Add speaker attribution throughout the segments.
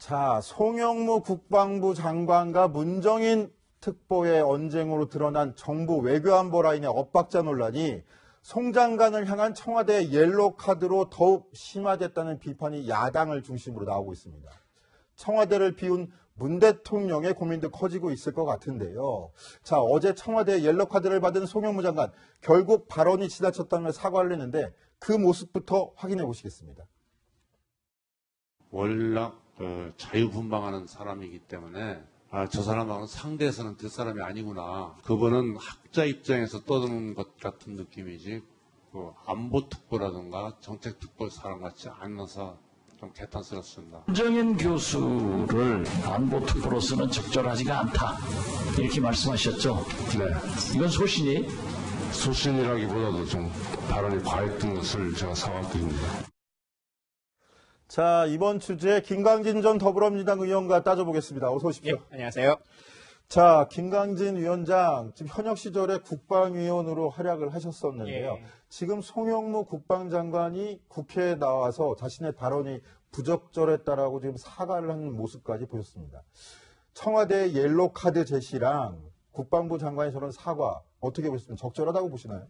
Speaker 1: 자, 송영무 국방부 장관과 문정인 특보의 언쟁으로 드러난 정부 외교안보 라인의 엇박자 논란이 송 장관을 향한 청와대의 옐로 카드로 더욱 심화됐다는 비판이 야당을 중심으로 나오고 있습니다. 청와대를 비운 문 대통령의 고민도 커지고 있을 것 같은데요. 자, 어제 청와대의 옐로 카드를 받은 송영무 장관, 결국 발언이 지나쳤다며 사과를 했는데 그 모습부터 확인해 보시겠습니다.
Speaker 2: 월락 자유분방하는 사람이기 때문에 저 사람하고는 상대에서는 뒷사람이 아니구나. 그분은 학자 입장에서 떠드는 것 같은 느낌이지 안보특보라든가 정책특보 사람같지 않아서 좀 개탄스럽습니다.
Speaker 3: 문정인 교수를 안보특보로서는 적절하지가 않다. 이렇게 말씀하셨죠?
Speaker 2: 네.
Speaker 3: 이건 소신이?
Speaker 2: 소신이라기보다도 좀 발언이 과했던 것을 제가 사과드립니다.
Speaker 1: 자, 이번 주제에 김광진 전 더불어민주당 의원과 따져보겠습니다. 어서 오십시오.
Speaker 4: 예, 안녕하세요.
Speaker 1: 자, 김광진 위원장, 지금 현역 시절에 국방위원으로 활약을 하셨었는데요.
Speaker 4: 예.
Speaker 1: 지금 송영무 국방장관이 국회에 나와서 자신의 발언이 부적절했다라고 지금 사과를 하는 모습까지 보였습니다. 청와대의 옐로 카드 제시랑 국방부 장관의 저런 사과, 어떻게 보십니까? 적절하다고 보시나요?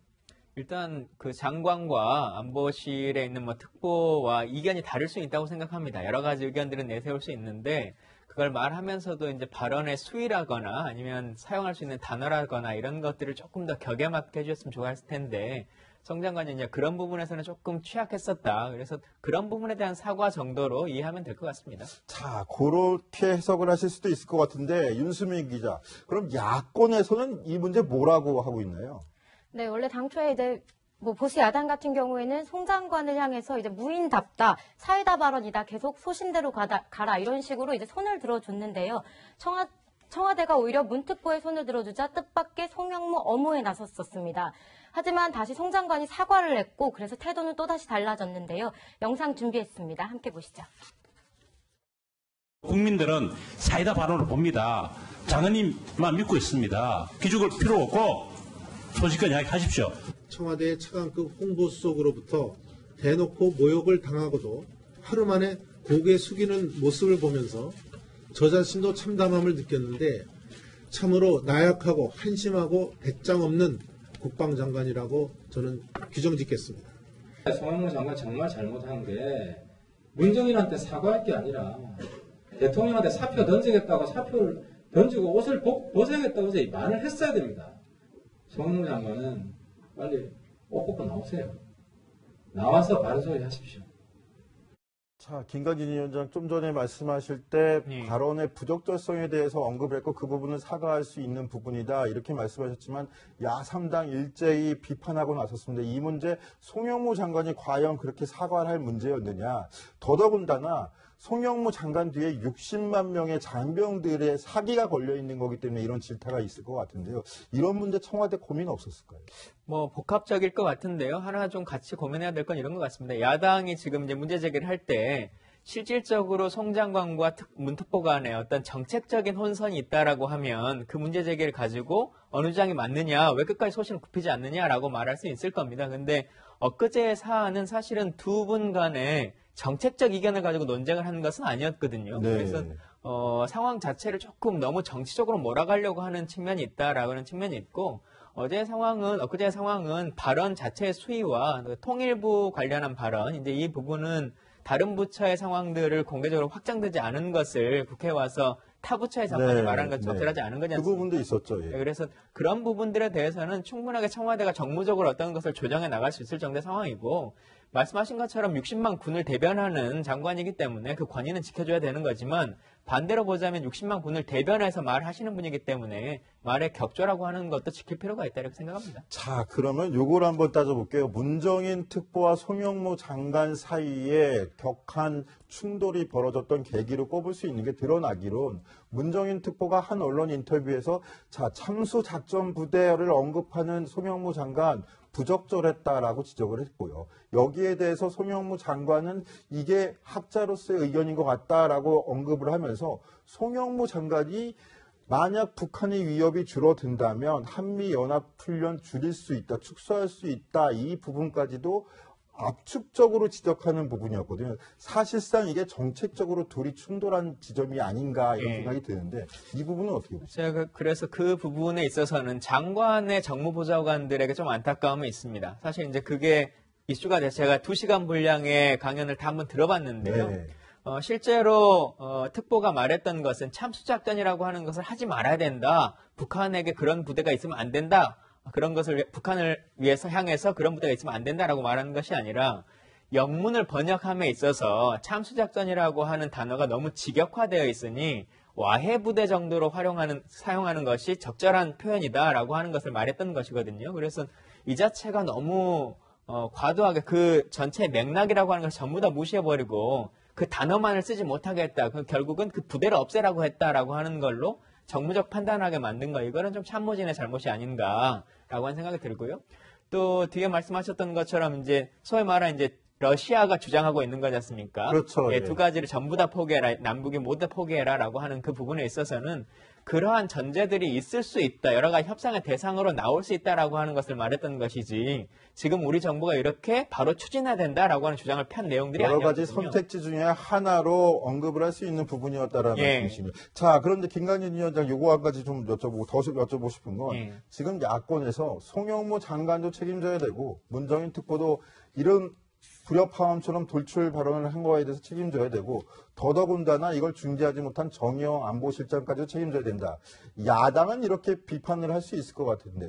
Speaker 4: 일단 그 장관과 안보실에 있는 특보와 이견이 다를 수 있다고 생각합니다. 여러 가지 의견들은 내세울 수 있는데 그걸 말하면서도 이제 발언의 수위라거나 아니면 사용할 수 있는 단어라거나 이런 것들을 조금 더 격에 맞게 해줬으면 좋았을 텐데 송 장관이 이제 그런 부분에서는 조금 취약했었다. 그래서 그런 부분에 대한 사과 정도로 이해하면 될 것 같습니다.
Speaker 1: 자, 그렇게 해석을 하실 수도 있을 것 같은데 윤수민 기자, 그럼 야권에서는 이 문제 뭐라고 하고 있나요?
Speaker 5: 네, 원래 당초에 이제 보수 야당 같은 경우에는 송 장관을 향해서 이제 무인답다, 사이다 발언이다, 계속 소신대로 가라 이런 식으로 이제 손을 들어줬는데요. 청와대가 오히려 문특보에 손을 들어주자 뜻밖의 송영무 엄호에 나섰었습니다. 하지만 다시 송 장관이 사과를 했고 그래서 태도는 또다시 달라졌는데요. 영상 준비했습니다. 함께 보시죠.
Speaker 6: 국민들은 사이다 발언을 봅니다. 장관님만 믿고 있습니다. 기죽을 필요 없고 소식껏 이야기하십시오.
Speaker 7: 청와대의 차관급 홍보수석으로부터 대놓고 모욕을 당하고도 하루 만에 고개 숙이는 모습을 보면서 저 자신도 참담함을 느꼈는데 참으로 나약하고 한심하고 배짱 없는 국방장관이라고 저는 규정짓겠습니다.
Speaker 8: 송영무 장관 정말 잘못한 게 문정인한테 사과할 게 아니라 대통령한테 사표 던지겠다고 사표를 던지고 옷을 벗어야겠다고 말을 했어야 됩니다. 송영무 장관은 빨리 옷 벗고 나오세요. 나와서 바른 소리 하십시오.
Speaker 1: 자, 김광진 위원장 좀 전에 말씀하실 때 발언의 부적절성에 대해서 언급을 했고 그 부분은 사과할 수 있는 부분이다 이렇게 말씀하셨지만 야3당 일제히 비판하고 나섰습니다. 이 문제 송영무 장관이 과연 그렇게 사과를 할 문제였느냐. 더더군다나 송영무 장관 뒤에 60만 명의 장병들의 사기가 걸려있는 거기 때문에 이런 질타가 있을 것 같은데요. 이런 문제 청와대 고민 없었을까요?
Speaker 4: 복합적일 것 같은데요. 하나 좀 같이 고민해야 될 건 이런 것 같습니다. 야당이 지금 이제 문제 제기를 할 때 실질적으로 송 장관과 문특보 간에 어떤 정책적인 혼선이 있다라고 하면 그 문제 제기를 가지고 어느 장이 맞느냐, 왜 끝까지 소신을 굽히지 않느냐라고 말할 수 있을 겁니다. 근데 엊그제의 사안은 사실은 두 분 간에 정책적 이견을 가지고 논쟁을 하는 것은 아니었거든요.
Speaker 1: 네.
Speaker 4: 그래서 상황 자체를 조금 너무 정치적으로 몰아가려고 하는 측면이 있다라고 하는 측면이 있고 엊그제의 상황은 발언 자체의 수위와 통일부 관련한 발언, 이제 이 부분은 다른 부처의 상황들을 공개적으로 확장되지 않은 것을 국회에 와서 타 부처의 장관이 말하는 것 적절하지 않은 거지 않습니까?
Speaker 1: 그 부분도 있었죠. 예.
Speaker 4: 그래서 그런 부분들에 대해서는 충분하게 청와대가 정무적으로 어떤 것을 조정해 나갈 수 있을 정도의 상황이고 말씀하신 것처럼 60만 군을 대변하는 장관이기 때문에 그 권위는 지켜줘야 되는 거지만 반대로 보자면 60만 군을 대변해서 말하시는 분이기 때문에 말의 격조라고 하는 것도 지킬 필요가 있다 이렇게 생각합니다.
Speaker 1: 자, 그러면 요걸 한번 따져볼게요. 문정인 특보와 송영무 장관 사이에 격한 충돌이 벌어졌던 계기로 꼽을 수 있는 게 드러나기론 문정인 특보가 한 언론 인터뷰에서 자, 참수작전부대를 언급하는 송영무 장관 부적절했다라고 지적을 했고요. 여기에 대해서 송영무 장관은 이게 학자로서의 의견인 것 같다라고 언급을 하면서 송영무 장관이 만약 북한의 위협이 줄어든다면 한미연합훈련 줄일 수 있다, 축소할 수 있다 이 부분까지도 압축적으로 지적하는 부분이었거든요. 사실상 이게 정책적으로 둘이 충돌한 지점이 아닌가 이런
Speaker 4: 예.
Speaker 1: 생각이 드는데 이 부분은 어떻게 보세요?
Speaker 4: 제가 그래서 그 부분에 있어서는 장관의 정무보좌관들에게 좀 안타까움이 있습니다. 사실 이제 그게 이슈가 돼서 제가 2시간 분량의 강연을 다 한번 들어봤는데요.
Speaker 1: 네.
Speaker 4: 실제로 특보가 말했던 것은 참수작전이라고 하는 것을 하지 말아야 된다. 북한에게 그런 부대가 있으면 안 된다. 그런 것을 북한을 위해서 향해서 그런 부대가 있으면 안 된다라고 말하는 것이 아니라 영문을 번역함에 있어서 참수작전이라고 하는 단어가 너무 직역화되어 있으니 와해부대 정도로 사용하는 것이 적절한 표현이다라고 하는 것을 말했던 것이거든요. 그래서 이 자체가 너무 과도하게 그 전체 맥락이라고 하는 것을 전부 다 무시해버리고 그 단어만을 쓰지 못하게 했다. 결국은 그 부대를 없애라고 했다라고 하는 걸로 정무적 판단하게 만든 거, 이거는 좀 참모진의 잘못이 아닌가라고 하는 생각이 들고요. 또 뒤에 말씀하셨던 것처럼 이제 소위 말하는 이제 러시아가 주장하고 있는 거지 않습니까?
Speaker 1: 그렇죠.
Speaker 4: 예,
Speaker 1: 예.
Speaker 4: 두 가지를 전부 다 포기해라, 남북이 모두 다 포기해라라고 하는 그 부분에 있어서는 그러한 전제들이 있을 수 있다, 여러 가지 협상의 대상으로 나올 수 있다라고 하는 것을 말했던 것이지, 지금 우리 정부가 이렇게 바로 추진해야 된다라고 하는 주장을 편 내용들이
Speaker 1: 여러
Speaker 4: 아니었거든요.
Speaker 1: 가지 선택지 중에 하나로 언급을 할 수 있는 부분이었다라는
Speaker 4: 예.
Speaker 1: 말씀이시네요. 자, 그런데 김강진 위원장 요거 한 가지 좀 여쭤보고 싶은 건
Speaker 4: 예.
Speaker 1: 지금 야권에서 송영무 장관도 책임져야 되고 문정인 특보도 이런 불협화음처럼 돌출 발언을 한 거에 대해서 책임져야 되고 더더군다나 이걸 중재하지 못한 정의용 안보실장까지도 책임져야 된다. 야당은 이렇게 비판을 할 수 있을 것 같은데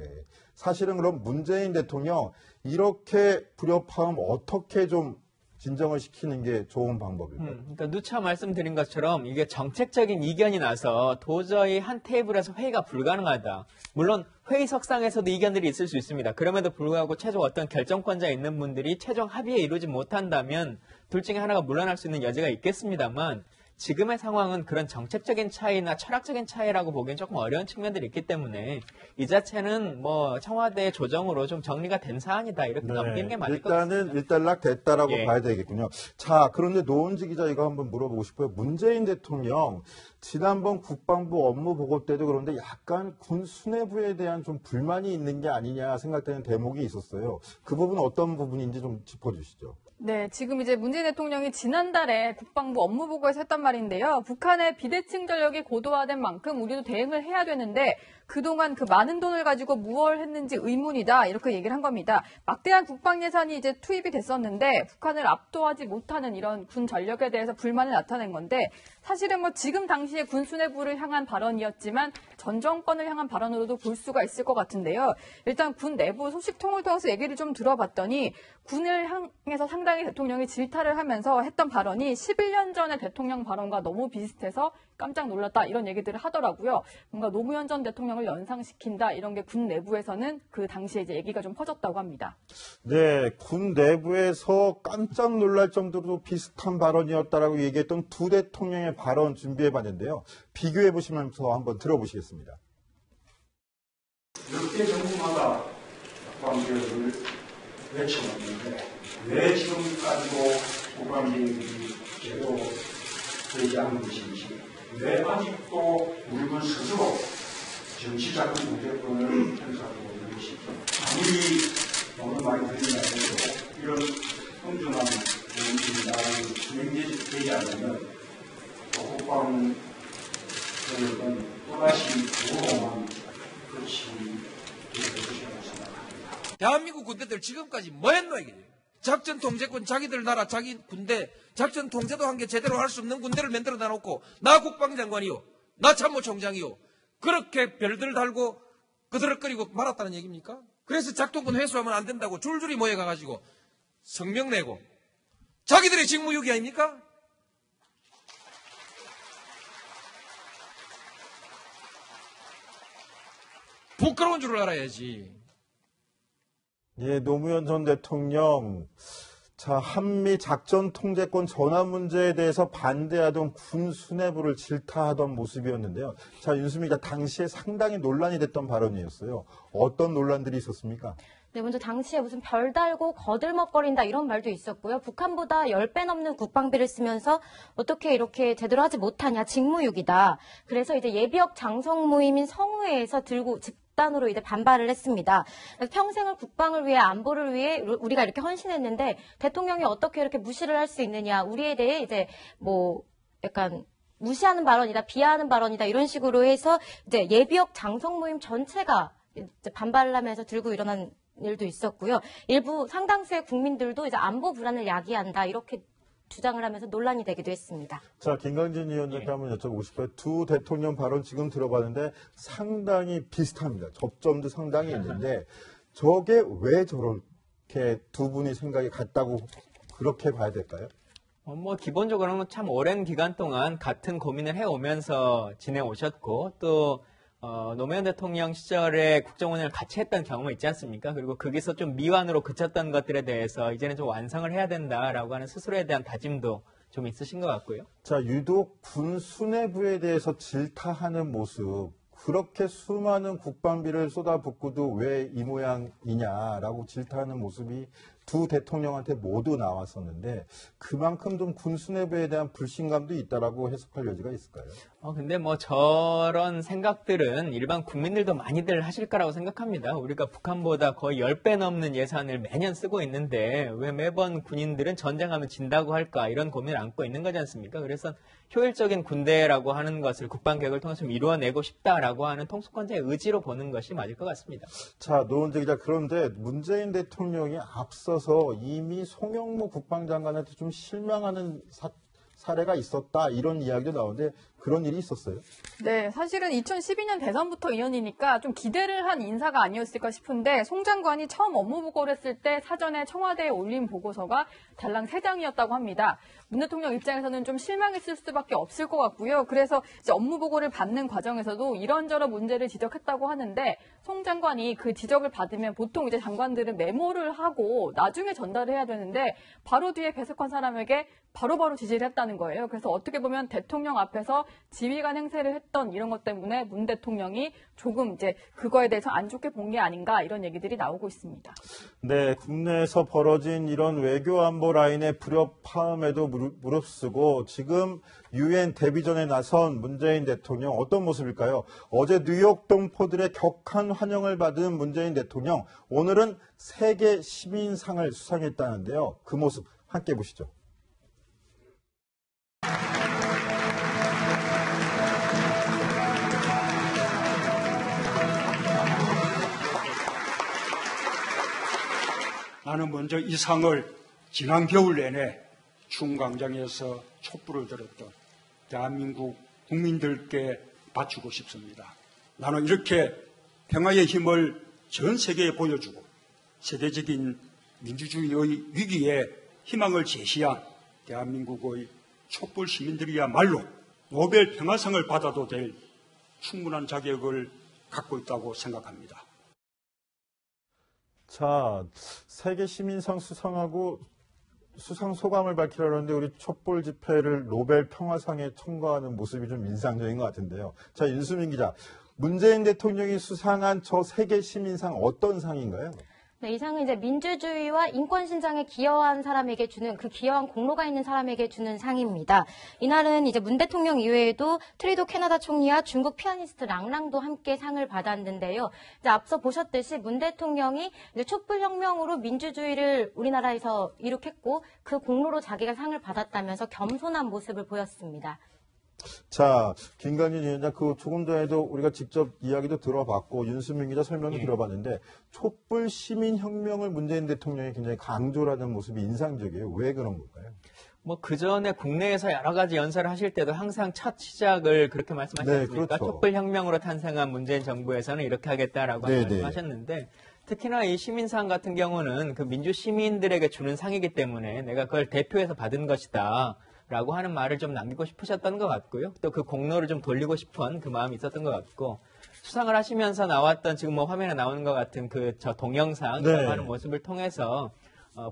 Speaker 1: 사실은 그럼 문재인 대통령 이렇게 불협화음 어떻게 좀 진정을 시키는 게 좋은 방법일까요?
Speaker 4: 그러니까 누차 말씀드린 것처럼 이게 정책적인 이견이 나서 도저히 한 테이블에서 회의가 불가능하다. 물론 회의석상에서도 이견들이 있을 수 있습니다. 그럼에도 불구하고 최종 어떤 결정권자에 있는 분들이 최종 합의에 이루지 못한다면 둘 중에 하나가 물러날 수 있는 여지가 있겠습니다만 지금의 상황은 그런 정책적인 차이나 철학적인 차이라고 보기엔 조금 어려운 측면들이 있기 때문에 이 자체는 뭐 청와대 조정으로 좀 정리가 된 사안이다 이렇게 넘기는 게 맞을 것 같습니다.
Speaker 1: 일단은 일단락 됐다라고
Speaker 4: 예.
Speaker 1: 봐야 되겠군요. 자, 그런데 노은지 기자 이거 한번 물어보고 싶어요. 문재인 대통령 지난번 국방부 업무 보고 때도 그런데 약간 군 수뇌부에 대한 좀 불만이 있는 게 아니냐 생각되는 대목이 있었어요. 그 부분은 어떤 부분인지 좀 짚어주시죠.
Speaker 9: 네, 지금 이제 문재인 대통령이 지난달에 국방부 업무보고에서 했단 말인데요. 북한의 비대칭 전력이 고도화된 만큼 우리도 대응을 해야 되는데 그동안 그 많은 돈을 가지고 무엇을 했는지 의문이다. 이렇게 얘기를 한 겁니다. 막대한 국방 예산이 이제 투입이 됐었는데 북한을 압도하지 못하는 이런 군 전력에 대해서 불만을 나타낸 건데 사실은 뭐 지금 당시에 군 수뇌부를 향한 발언이었지만 전 정권을 향한 발언으로도 볼 수가 있을 것 같은데요. 일단 군 내부 소식통을 통해서 얘기를 좀 들어봤더니 군을 향해서 상당히 대통령이 질타를 하면서 했던 발언이 11년 전의 대통령 발언과 너무 비슷해서 깜짝 놀랐다 이런 얘기들을 하더라고요. 뭔가 노무현 전 대통령을 연상시킨다 이런 게 군 내부에서는 그 당시에 이제 얘기가 좀 퍼졌다고 합니다.
Speaker 1: 네, 군 내부에서 깜짝 놀랄 정도로 비슷한 발언이었다라고 얘기했던 두 대통령의 발언 준비해봤는데요. 비교해보시면서 한번 들어보시겠습니다.
Speaker 10: 역대 정부마다 국방개혁을 외쳐왔는데 왜 지금까지도 국방개혁이 제대로 되지 않은 것인지 왜 아직도 우리는 스스로 정치자금 공제권을 행사하고 있는 것인지 아무리 돈을 많이 들인다 해도 이런 엄중한 정치자금이 진행되지 않으면 국방 개혁은 또다시 무모한 것이 될 것이라고 생각합니다.
Speaker 11: 대한민국 군대들 지금까지 뭐 했노 이게? 작전 통제권 자기들 나라 자기 군대 작전 통제도 한 게 제대로 할 수 없는 군대를 만들어 놔놓고 나 국방장관이요 나 참모총장이요 그렇게 별들 달고 그들거리고 말았다는 얘기입니까? 그래서 작동권 회수하면 안 된다고 줄줄이 모여가가지고 성명 내고 자기들의 직무유기 아닙니까? 부끄러운 줄 알아야지.
Speaker 1: 예, 노무현 전 대통령, 자, 한미 작전 통제권 전환 문제에 대해서 반대하던 군 수뇌부를 질타하던 모습이었는데요. 자, 윤수미 기자, 당시에 상당히 논란이 됐던 발언이었어요. 어떤 논란들이 있었습니까?
Speaker 5: 네, 먼저 당시에 무슨 별 달고 거들먹거린다 이런 말도 있었고요. 북한보다 10배 넘는 국방비를 쓰면서 어떻게 이렇게 제대로 하지 못하냐, 직무유기다. 그래서 이제 예비역 장성 모임인 성우회에서 극단으로 이제 반발을 했습니다. 그래서 평생을 국방을 위해 안보를 위해 우리가 이렇게 헌신했는데 대통령이 어떻게 이렇게 무시를 할 수 있느냐. 우리에 대해 이제 뭐 약간 무시하는 발언이다, 비하하는 발언이다 이런 식으로 해서 이제 예비역 장성 모임 전체가 이제 반발을 하면서 들고 일어난 일도 있었고요. 일부 상당수의 국민들도 이제 안보 불안을 야기한다 이렇게 주장을 하면서 논란이 되기도 했습니다.
Speaker 1: 자, 김강진 위원장께 한번 여쭤보고 싶어요. 두 대통령 발언 지금 들어봤는데 상당히 비슷합니다. 접점도 상당히 있는데 저게 왜 저렇게 두 분이 생각이 같다고 그렇게 봐야 될까요?
Speaker 4: 뭐 기본적으로는 참 오랜 기간 동안 같은 고민을 해오면서 지내오셨고 또 노무현 대통령 시절에 국정원을 같이 했던 경험이 있지 않습니까? 그리고 거기서 좀 미완으로 그쳤던 것들에 대해서 이제는 좀 완성을 해야 된다라고 하는 스스로에 대한 다짐도 좀 있으신 것 같고요.
Speaker 1: 자, 유독 군 수뇌부에 대해서 질타하는 모습, 그렇게 수많은 국방비를 쏟아붓고도 왜 이 모양이냐라고 질타하는 모습이 두 대통령한테 모두 나왔었는데 그만큼 좀 군 수뇌부에 대한 불신감도 있다라고 해석할 여지가 있을까요?
Speaker 4: 근데 뭐 저런 생각들은 일반 국민들도 많이들 하실 거라고 생각합니다. 우리가 북한보다 거의 10배 넘는 예산을 매년 쓰고 있는데 왜 매번 군인들은 전쟁하면 진다고 할까 이런 고민을 안고 있는 거지 않습니까? 그래서 효율적인 군대라고 하는 것을 국방개혁을 통해서 좀 이루어내고 싶다라고 하는 통수권자의 의지로 보는 것이 맞을 것 같습니다.
Speaker 1: 자, 노원재 기자, 그런데 문재인 대통령이 앞서서 이미 송영무 국방장관한테 좀 실망하는 사례가 있었다 이런 이야기도 나오는데 그런 일이 있었어요?
Speaker 9: 네, 사실은 2012년 대선부터 인연이니까 좀 기대를 한 인사가 아니었을까 싶은데 송 장관이 처음 업무 보고를 했을 때 사전에 청와대에 올린 보고서가 달랑 3장이었다고 합니다. 문 대통령 입장에서는 좀 실망했을 수밖에 없을 것 같고요. 그래서 이제 업무 보고를 받는 과정에서도 이런저런 문제를 지적했다고 하는데 송 장관이 그 지적을 받으면 보통 이제 장관들은 메모를 하고 나중에 전달을 해야 되는데 바로 뒤에 배석한 사람에게 바로바로 지시를 했다는 거예요. 그래서 어떻게 보면 대통령 앞에서 지휘관 행세를 했던 이런 것 때문에 문 대통령이 조금 이제 그거에 대해서 안 좋게 본 게 아닌가 이런 얘기들이 나오고 있습니다.
Speaker 1: 네, 국내에서 벌어진 이런 외교 안보 라인의 불협화음에도 무릅쓰고 지금 유엔 데뷔전에 나선 문재인 대통령 어떤 모습일까요? 어제 뉴욕 동포들의 격한 환영을 받은 문재인 대통령, 오늘은 세계 시민상을 수상했다는데요. 그 모습 함께 보시죠.
Speaker 10: 나는 먼저 이 상을 지난 겨울 내내 충광장에서 촛불을 들었던 대한민국 국민들께 바치고 싶습니다. 나는 이렇게 평화의 힘을 전 세계에 보여주고 세계적인 민주주의의 위기에 희망을 제시한 대한민국의 촛불 시민들이야말로 노벨 평화상을 받아도 될 충분한 자격을 갖고 있다고 생각합니다.
Speaker 1: 자, 세계 시민상 수상하고 수상 소감을 밝히려는데 우리 촛불 집회를 노벨 평화상에 청구하는 모습이 좀 인상적인 것 같은데요. 자, 윤수민 기자, 문재인 대통령이 수상한 저 세계 시민상 어떤 상인가요?
Speaker 5: 네, 이 상은 이제 민주주의와 인권 신장에 기여한 사람에게 주는 그 기여한 공로가 있는 사람에게 주는 상입니다. 이날은 이제 문 대통령 이외에도 트리도 캐나다 총리와 중국 피아니스트 랑랑도 함께 상을 받았는데요. 이제 앞서 보셨듯이 문 대통령이 이제 촛불 혁명으로 민주주의를 우리나라에서 이룩했고 그 공로로 자기가 상을 받았다면서 겸손한 모습을 보였습니다.
Speaker 1: 자, 김강진 위원장, 그 조금 전에도 우리가 직접 이야기도 들어봤고 윤수민 기자 설명도 들어봤는데 촛불 시민혁명을 문재인 대통령이 굉장히 강조를 하는 모습이 인상적이에요. 왜 그런 걸까요?
Speaker 4: 뭐 그전에 국내에서 여러 가지 연설을 하실 때도 항상 첫 시작을 그렇게 말씀하셨습니까?
Speaker 1: 네, 그렇죠.
Speaker 4: 촛불혁명으로 탄생한 문재인 정부에서는 이렇게 하겠다라고 말씀하셨는데 특히나 이 시민상 같은 경우는 그 민주 시민들에게 주는 상이기 때문에 내가 그걸 대표해서 받은 것이다. 라고 하는 말을 좀 남기고 싶으셨던 것 같고요. 또 그 공로를 좀 돌리고 싶은 그 마음이 있었던 것 같고 수상을 하시면서 나왔던 지금 뭐 화면에 나오는 것 같은 그 저 동영상 하는 모습을 통해서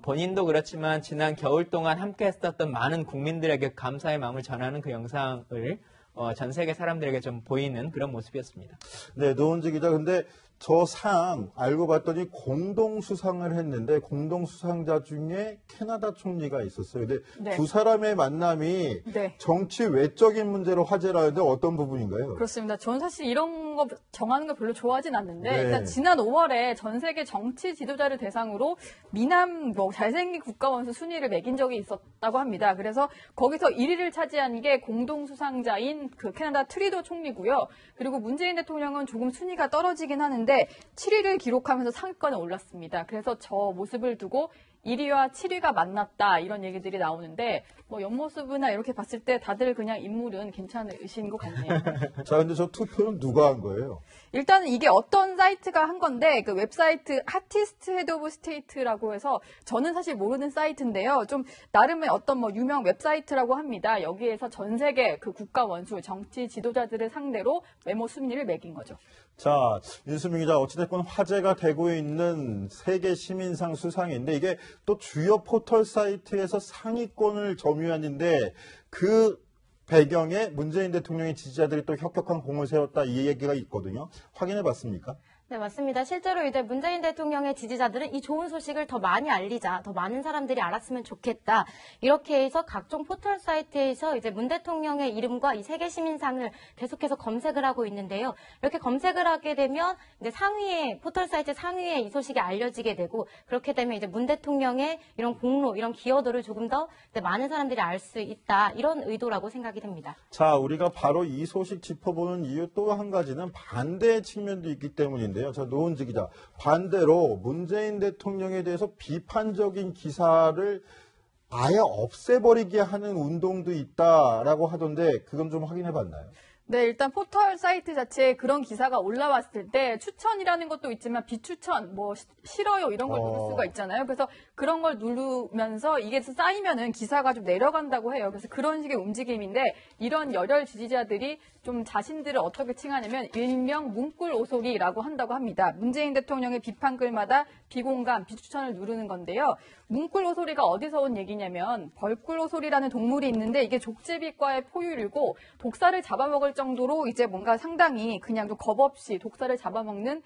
Speaker 4: 본인도 그렇지만 지난 겨울 동안 함께 했었던 많은 국민들에게 감사의 마음을 전하는 그 영상을 전 세계 사람들에게 좀 보이는 그런 모습이었습니다.
Speaker 1: 네, 노은지 기자, 근데 저 상 알고 봤더니 공동 수상을 했는데 공동 수상자 중에 캐나다 총리가 있었어요. 근데
Speaker 9: 네.
Speaker 1: 두 사람의 만남이
Speaker 9: 네.
Speaker 1: 정치 외적인 문제로 화제라는데 어떤 부분인가요?
Speaker 9: 그렇습니다. 저는 사실 이런 거 정하는 거 별로 좋아하진 않는데
Speaker 1: 네.
Speaker 9: 일단 지난 5월에 전 세계 정치 지도자를 대상으로 미남 잘생긴 국가원수 순위를 매긴 적이 있었다고 합니다. 그래서 거기서 1위를 차지한 게 공동 수상자인 그 캐나다 트리도 총리고요. 그리고 문재인 대통령은 조금 순위가 떨어지긴 하는데 7위를 기록하면서 상위권에 올랐습니다. 그래서 저 모습을 두고 1위와 7위가 만났다 이런 얘기들이 나오는데 뭐 옆모습이나 이렇게 봤을 때 다들 그냥 인물은 괜찮으신 것 같네요.
Speaker 1: 자, 근데 저 투표는 누가 한 거예요?
Speaker 9: 일단은 이게 어떤 사이트가 한 건데 그 웹사이트 아티스트 헤드 오브 스테이트라고 해서 저는 사실 모르는 사이트인데요. 좀 나름의 어떤 뭐 유명 웹사이트라고 합니다. 여기에서 전 세계 그 국가 원수 정치 지도자들을 상대로 외모 순위를 매긴 거죠.
Speaker 1: 자, 윤수민 기자, 어찌됐건 화제가 되고 있는 세계 시민상 수상인데 이게 또 주요 포털 사이트에서 상위권을 점유하는데 그 배경에 문재인 대통령의 지지자들이 또 혁혁한 공을 세웠다 이 얘기가 있거든요. 확인해 봤습니까?
Speaker 5: 네, 맞습니다. 실제로 이제 문재인 대통령의 지지자들은 이 좋은 소식을 더 많이 알리자, 더 많은 사람들이 알았으면 좋겠다. 이렇게 해서 각종 포털 사이트에서 이제 문 대통령의 이름과 이 세계 시민상을 계속해서 검색을 하고 있는데요. 이렇게 검색을 하게 되면 이제 상위에, 포털 사이트 상위에 이 소식이 알려지게 되고, 그렇게 되면 이제 문 대통령의 이런 공로, 이런 기여도를 조금 더 이제 많은 사람들이 알 수 있다. 이런 의도라고 생각이 됩니다.
Speaker 1: 자, 우리가 바로 이 소식 짚어보는 이유 또 한 가지는 반대의 측면도 있기 때문인데요. 자, 노은지 기자. 반대로 문재인 대통령에 대해서 비판적인 기사를 아예 없애버리게 하는 운동도 있다라고 하던데 그건 좀 확인해 봤나요?
Speaker 9: 네, 일단 포털 사이트 자체에 그런 기사가 올라왔을 때 추천이라는 것도 있지만 비추천, 뭐 싫어요 이런 걸 누를 수가 있잖아요. 그래서 그런 걸 누르면서 이게 쌓이면은 기사가 좀 내려간다고 해요. 그래서 그런 식의 움직임인데 이런 열혈 지지자들이 좀 자신들을 어떻게 칭하냐면 일명 문꿀 오소리라고 한다고 합니다. 문재인 대통령의 비판글마다 비공감, 비추천을 누르는 건데요. 문꿀 오소리가 어디서 온 얘기냐면 벌꿀 오소리라는 동물이 있는데 이게 족제비과의 포유류고 독사를 잡아먹을 정도로 이제 뭔가 상당히 그냥 좀 겁없이 독사를 잡아먹는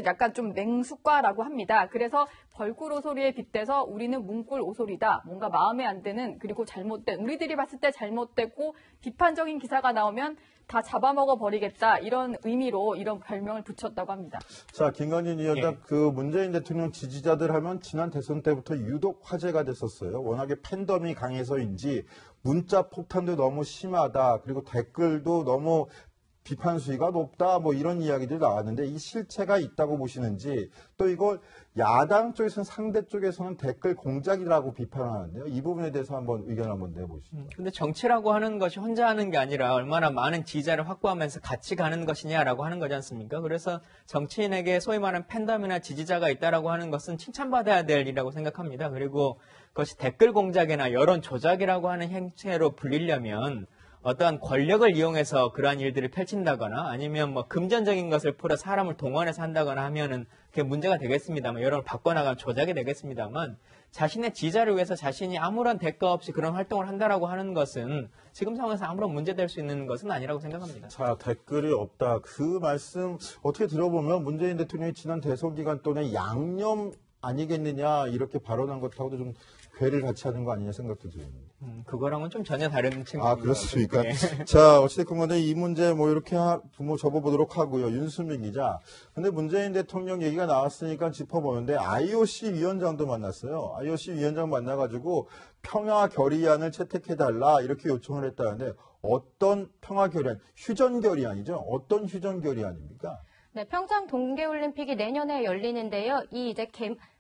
Speaker 9: 약간 좀 맹수과라고 합니다. 그래서 벌꿀 오소리에 빗대서 우리는 문꿀 오소리다. 뭔가 마음에 안 드는 그리고 잘못된 우리들이 봤을 때 잘못되고 비판적인 기사가 나오면 다 잡아먹어 버리겠다. 이런 의미로 이런 별명을 붙였다고 합니다.
Speaker 1: 자, 김관진 위원장, 그 문재인 대통령 지지자들 하면 지난 대선 때부터 유독 화제가 됐었어요. 워낙에 팬덤이 강해서인지 문자 폭탄도 너무 심하다. 그리고 댓글도 너무 비판 수위가 높다, 뭐 이런 이야기들이 나왔는데 이 실체가 있다고 보시는지 또 이걸 야당 쪽에서는 상대 쪽에서는 댓글 공작이라고 비판하는데요. 이 부분에 대해서 한번 의견을 한번 내보시죠.
Speaker 4: 근데 정치라고 하는 것이 혼자 하는 게 아니라 얼마나 많은 지지자를 확보하면서 같이 가는 것이냐라고 하는 거지 않습니까? 그래서 정치인에게 소위 말하는 팬덤이나 지지자가 있다라고 하는 것은 칭찬받아야 될 일이라고 생각합니다. 그리고 그것이 댓글 공작이나 여론 조작이라고 하는 행태로 불리려면 어떠한 권력을 이용해서 그러한 일들을 펼친다거나 아니면 뭐 금전적인 것을 풀어 사람을 동원해서 한다거나 하면은 그게 문제가 되겠습니다만 여론을 바꿔나가면 조작이 되겠습니다만 자신의 지지자를 위해서 자신이 아무런 대가 없이 그런 활동을 한다라고 하는 것은 지금 상황에서 아무런 문제될 수 있는 것은 아니라고 생각합니다.
Speaker 1: 자, 댓글이 없다. 그 말씀 어떻게 들어보면 문재인 대통령이 지난 대선 기간 동안에 양념 아니겠느냐 이렇게 발언한 것하고도 좀 괴를 같이 하는 거 아니냐 생각도 듭니다.
Speaker 4: 그거랑은 좀 전혀 다른 측면입니다.
Speaker 1: 아, 그렇습니까?
Speaker 4: 네.
Speaker 1: 자, 어찌됐건 간에 이 문제 뭐 이렇게 접어보도록 하고요. 윤수민 기자. 근데 문재인 대통령 얘기가 나왔으니까 짚어보는데 IOC 위원장도 만났어요. IOC 위원장 만나가지고 평화 결의안을 채택해달라 이렇게 요청을 했다는데 어떤 평화 결의안? 휴전 결의안이죠? 어떤 휴전 결의안입니까?
Speaker 5: 네, 평창 동계올림픽이 내년에 열리는데요. 이 이제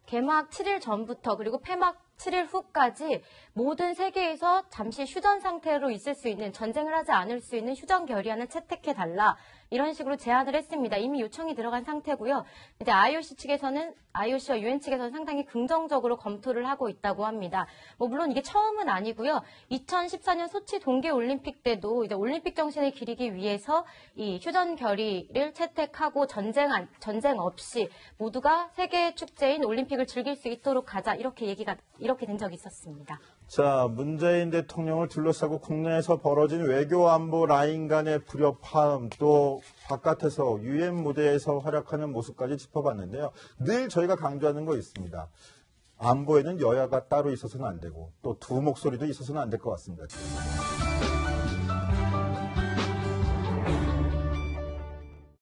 Speaker 5: 개막 7일 전부터 그리고 폐막 7일 후까지 모든 세계에서 잠시 휴전 상태로 있을 수 있는 전쟁을 하지 않을 수 있는 휴전 결의안을 채택해달라 이런 식으로 제안을 했습니다. 이미 요청이 들어간 상태고요. 이제 IOC와 UN 측에서는 상당히 긍정적으로 검토를 하고 있다고 합니다. 뭐 물론 이게 처음은 아니고요. 2014년 소치 동계올림픽 때도 이제 올림픽 정신을 기리기 위해서 이 휴전 결의를 채택하고 전쟁 없이 모두가 세계 축제인 올림픽을 즐길 수 있도록 가자 이렇게 된 적이 있었습니다.
Speaker 1: 자, 문재인 대통령을 둘러싸고 국내에서 벌어진 외교 안보 라인 간의 불협화음, 또 바깥에서 유엔 무대에서 활약하는 모습까지 짚어봤는데요. 늘 저희가 강조하는 거 있습니다. 안보에는 여야가 따로 있어서는 안 되고 또 두 목소리도 있어서는 안 될 것 같습니다.